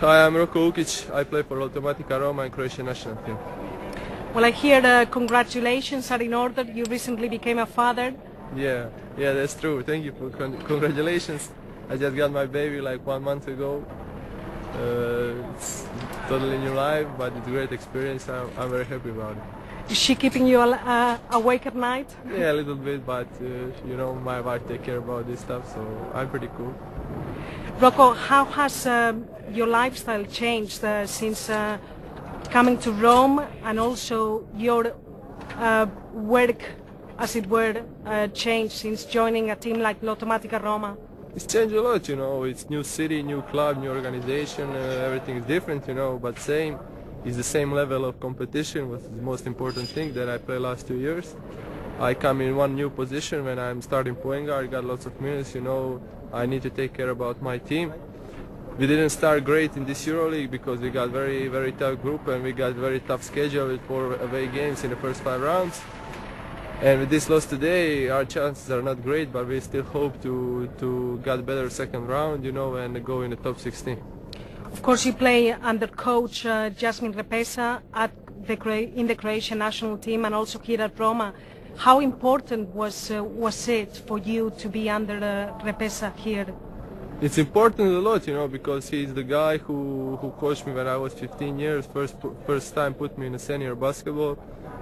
Hi, I'm Roko Ukic. I play for Automatica Roma and Croatian national team. Well, I hear congratulations are in order. You recently became a father. Yeah, that's true. Thank you for congratulations. I just got my baby like 1 month ago. It's totally new life, but it's a great experience. I'm very happy about it. Is she keeping you awake at night? Yeah, a little bit, but you know, my wife take care about this stuff, so I'm pretty cool. Rocco, how has your lifestyle changed since coming to Rome, and also your work, as it were, changed since joining a team like L'Automatica Roma? It's changed a lot, you know. It's new city, new club, new organization. Everything is different, you know, but same. It's the same level of competition, was the most important thing that I played last 2 years. I come in one new position when I'm starting point guard, got lots of minutes, you know. I need to take care about my team. We didn't start great in this EuroLeague because we got very tough group and we got very tough schedule with 4 away games in the first 5 rounds. And with this loss today, our chances are not great, but we still hope to get better second round, you know, and go in the top 16. Of course, you play under coach Jasmin Repesa in the Croatian national team and also here at Roma. How important was it for you to be under Repesa here? It's important a lot, you know, because he's the guy who coached me when I was 15 years, first time put me in a senior basketball,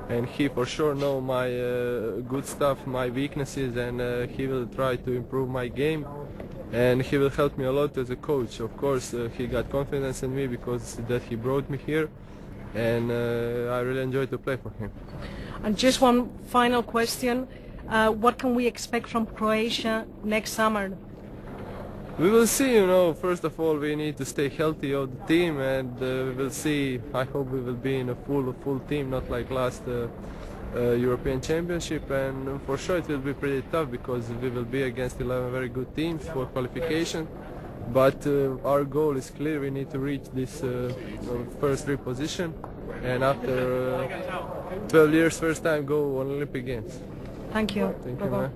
and he for sure know my good stuff, my weaknesses, and he will try to improve my game, and he will help me a lot as a coach. Of course, he got confidence in me because that he brought me here, and I really enjoy to play for him. And just one final question, what can we expect from Croatia next summer? We will see, you know. First of all, we need to stay healthy of the team, and we will see. I hope we will be in a full team, not like last European Championship. And for sure, it will be pretty tough because we will be against 11 very good teams for qualification. But our goal is clear. We need to reach this first 3 position, and after 12 years, first time go on Olympic Games. Thank you. Thank you, man.